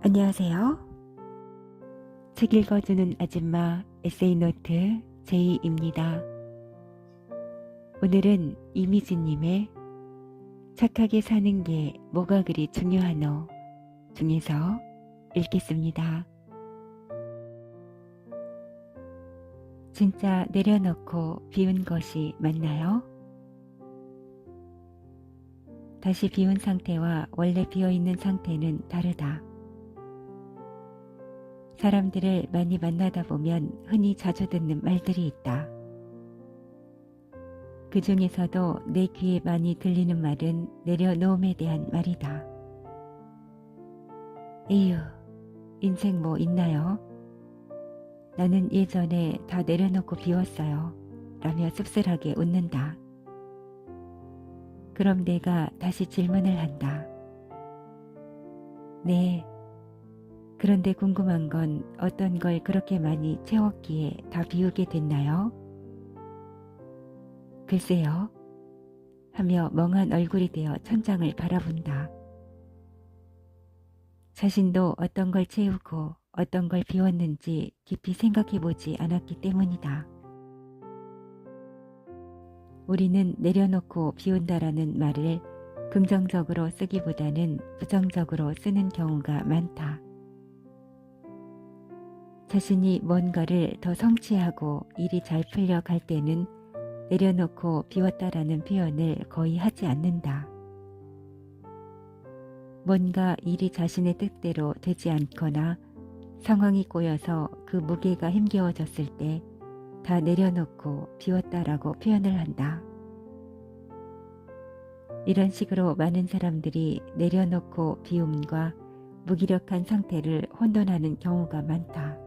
안녕하세요. 책 읽어주는 아줌마 에세이노트 제이입니다. 오늘은 이미지님의 착하게 사는 게 뭐가 그리 중요하노 중에서 읽겠습니다. 진짜 내려놓고 비운 것이 맞나요? 다시 비운 상태와 원래 비어있는 상태는 다르다. 사람들을 많이 만나다 보면 흔히 자주 듣는 말들이 있다. 그 중에서도 내 귀에 많이 들리는 말은 내려놓음에 대한 말이다. 에휴, 인생 뭐 있나요? 나는 예전에 다 내려놓고 비웠어요. 라며 씁쓸하게 웃는다. 그럼 내가 다시 질문을 한다. 네. 그런데 궁금한 건 어떤 걸 그렇게 많이 채웠기에 다 비우게 됐나요? 글쎄요. 하며 멍한 얼굴이 되어 천장을 바라본다. 자신도 어떤 걸 채우고 어떤 걸 비웠는지 깊이 생각해보지 않았기 때문이다. 우리는 내려놓고 비운다라는 말을 긍정적으로 쓰기보다는 부정적으로 쓰는 경우가 많다. 자신이 뭔가를 더 성취하고 일이 잘 풀려갈 때는 내려놓고 비웠다라는 표현을 거의 하지 않는다. 뭔가 일이 자신의 뜻대로 되지 않거나 상황이 꼬여서 그 무게가 힘겨워졌을 때 다 내려놓고 비웠다라고 표현을 한다. 이런 식으로 많은 사람들이 내려놓고 비움과 무기력한 상태를 혼돈하는 경우가 많다.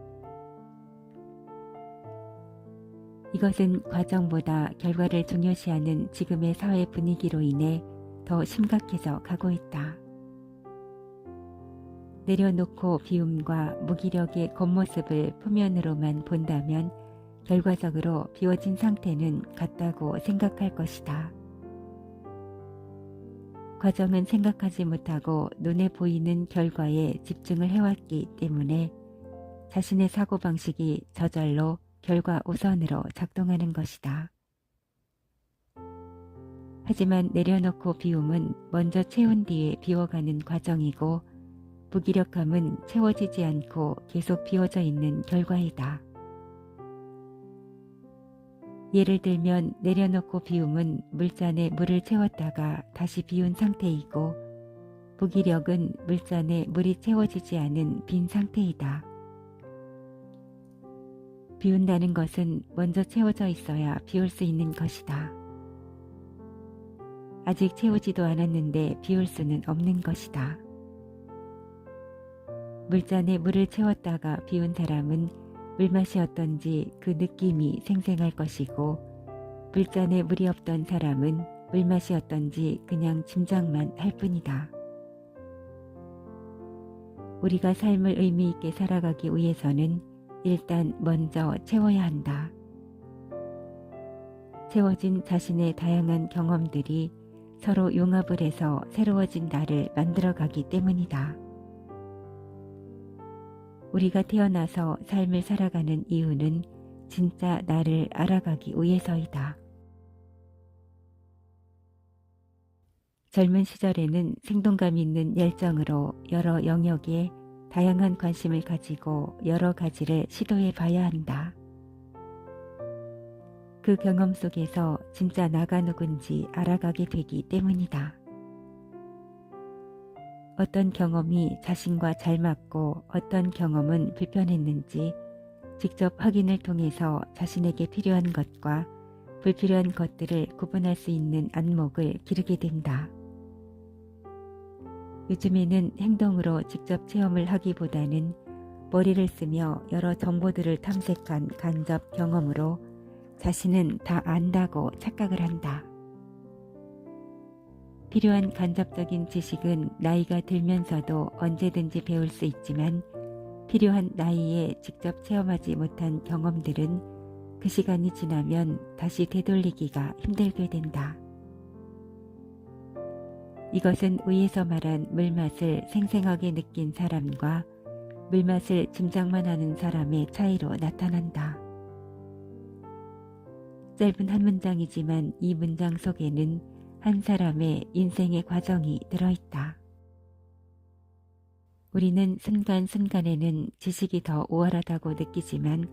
이것은 과정보다 결과를 중요시하는 지금의 사회 분위기로 인해 더 심각해져 가고 있다. 내려놓고 비움과 무기력의 겉모습을 표면으로만 본다면 결과적으로 비워진 상태는 같다고 생각할 것이다. 과정은 생각하지 못하고 눈에 보이는 결과에 집중을 해왔기 때문에 자신의 사고방식이 저절로 결과 우선으로 작동하는 것이다. 하지만 내려놓고 비움은 먼저 채운 뒤에 비워가는 과정이고 무기력함은 채워지지 않고 계속 비워져 있는 결과이다. 예를 들면 내려놓고 비움은 물잔에 물을 채웠다가 다시 비운 상태이고 무기력은 물잔에 물이 채워지지 않은 빈 상태이다. 비운다는 것은 먼저 채워져 있어야 비울 수 있는 것이다. 아직 채우지도 않았는데 비울 수는 없는 것이다. 물잔에 물을 채웠다가 비운 사람은 물맛이 어떤지 그 느낌이 생생할 것이고 물잔에 물이 없던 사람은 물맛이 어떤지 그냥 짐작만 할 뿐이다. 우리가 삶을 의미 있게 살아가기 위해서는 일단 먼저 채워야 한다. 채워진 자신의 다양한 경험들이 서로 융합을 해서 새로워진 나를 만들어가기 때문이다. 우리가 태어나서 삶을 살아가는 이유는 진짜 나를 알아가기 위해서이다. 젊은 시절에는 생동감 있는 열정으로 여러 영역에 다양한 관심을 가지고 여러 가지를 시도해 봐야 한다. 그 경험 속에서 진짜 나가 누군지 알아가게 되기 때문이다. 어떤 경험이 자신과 잘 맞고 어떤 경험은 불편했는지 직접 확인을 통해서 자신에게 필요한 것과 불필요한 것들을 구분할 수 있는 안목을 기르게 된다. 요즘에는 행동으로 직접 체험을 하기보다는 머리를 쓰며 여러 정보들을 탐색한 간접 경험으로 자신은 다 안다고 착각을 한다. 필요한 간접적인 지식은 나이가 들면서도 언제든지 배울 수 있지만 필요한 나이에 직접 체험하지 못한 경험들은 그 시간이 지나면 다시 되돌리기가 힘들게 된다. 이것은 위에서 말한 물맛을 생생하게 느낀 사람과 물맛을 짐작만 하는 사람의 차이로 나타난다. 짧은 한 문장이지만 이 문장 속에는 한 사람의 인생의 과정이 들어있다. 우리는 순간순간에는 지식이 더 우월하다고 느끼지만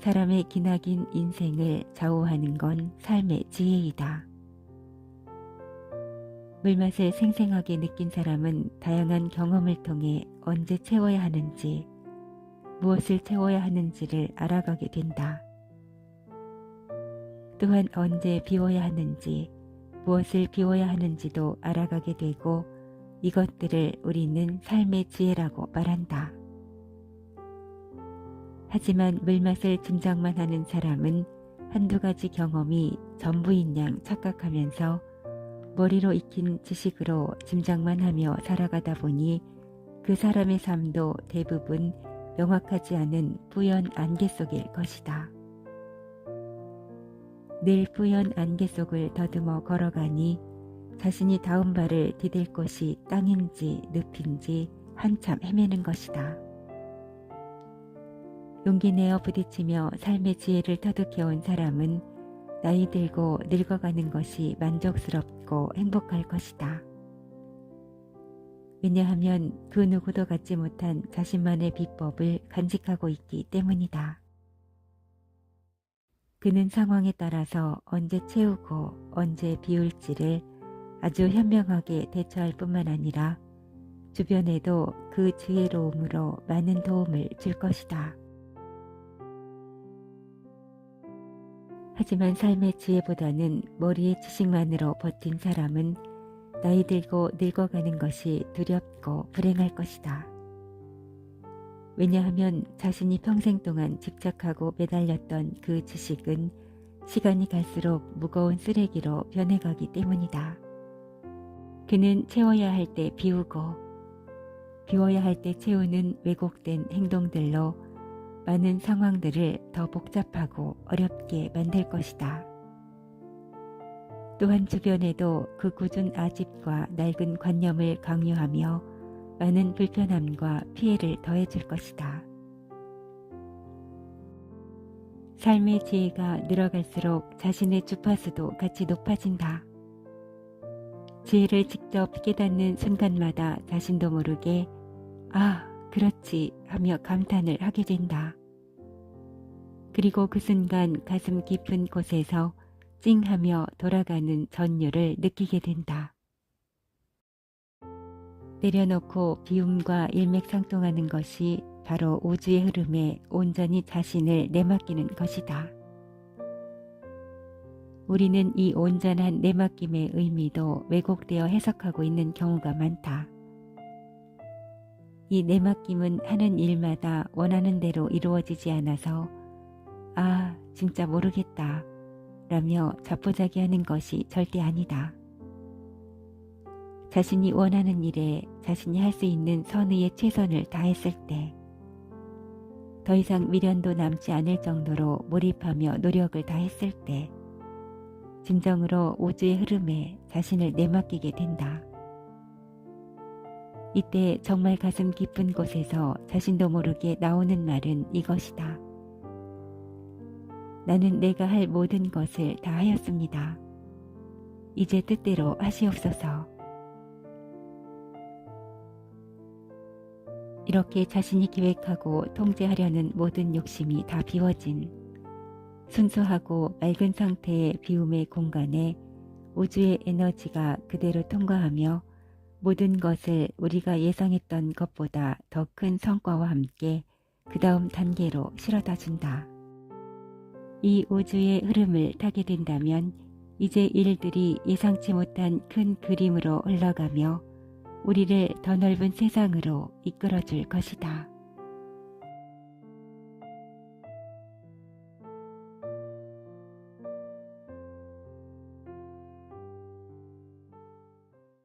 사람의 기나긴 인생을 좌우하는 건 삶의 지혜이다. 물맛을 생생하게 느낀 사람은 다양한 경험을 통해 언제 채워야 하는지, 무엇을 채워야 하는지를 알아가게 된다. 또한 언제 비워야 하는지, 무엇을 비워야 하는지도 알아가게 되고 이것들을 우리는 삶의 지혜라고 말한다. 하지만 물맛을 짐작만 하는 사람은 한두 가지 경험이 전부인 양 착각하면서 머리로 익힌 지식으로 짐작만 하며 살아가다 보니 그 사람의 삶도 대부분 명확하지 않은 뿌연 안개 속일 것이다. 늘 뿌연 안개 속을 더듬어 걸어가니 자신이 다음 발을 디딜 곳이 땅인지 늪인지 한참 헤매는 것이다. 용기 내어 부딪히며 삶의 지혜를 터득해온 사람은 나이 들고 늙어가는 것이 만족스럽고 행복할 것이다. 왜냐하면 그 누구도 갖지 못한 자신만의 비법을 간직하고 있기 때문이다. 그는 상황에 따라서 언제 채우고 언제 비울지를 아주 현명하게 대처할 뿐만 아니라 주변에도 그 지혜로움으로 많은 도움을 줄 것이다. 하지만 삶의 지혜보다는 머리의 지식만으로 버틴 사람은 나이 들고 늙어가는 것이 두렵고 불행할 것이다. 왜냐하면 자신이 평생 동안 집착하고 매달렸던 그 지식은 시간이 갈수록 무거운 쓰레기로 변해가기 때문이다. 그는 채워야 할 때 비우고 비워야 할 때 채우는 왜곡된 행동들로 많은 상황들을 더 복잡하고 어렵게 만들 것이다. 또한 주변에도 그 굳은 아집과 낡은 관념을 강요하며 많은 불편함과 피해를 더해줄 것이다. 삶의 지혜가 늘어갈수록 자신의 주파수도 같이 높아진다. 지혜를 직접 깨닫는 순간마다 자신도 모르게 아, 그렇지 하며 감탄을 하게 된다. 그리고 그 순간 가슴 깊은 곳에서 찡하며 돌아가는 전율을 느끼게 된다. 내려놓고 비움과 일맥상통하는 것이 바로 우주의 흐름에 온전히 자신을 내맡기는 것이다. 우리는 이 온전한 내맡김의 의미도 왜곡되어 해석하고 있는 경우가 많다. 이 내맡김은 하는 일마다 원하는 대로 이루어지지 않아서 아, 진짜 모르겠다 라며 자포자기하는 것이 절대 아니다. 자신이 원하는 일에 자신이 할 수 있는 선의의 최선을 다했을 때, 더 이상 미련도 남지 않을 정도로 몰입하며 노력을 다했을 때 진정으로 우주의 흐름에 자신을 내맡기게 된다. 이때 정말 가슴 깊은 곳에서 자신도 모르게 나오는 말은 이것이다. 나는 내가 할 모든 것을 다 하였습니다. 이제 뜻대로 하시옵소서. 이렇게 자신이 기획하고 통제하려는 모든 욕심이 다 비워진 순수하고 맑은 상태의 비움의 공간에 우주의 에너지가 그대로 통과하며 모든 것을 우리가 예상했던 것보다 더 큰 성과와 함께 그 다음 단계로 실어다 준다. 이 우주의 흐름을 타게 된다면 이제 일들이 예상치 못한 큰 그림으로 흘러가며 우리를 더 넓은 세상으로 이끌어줄 것이다.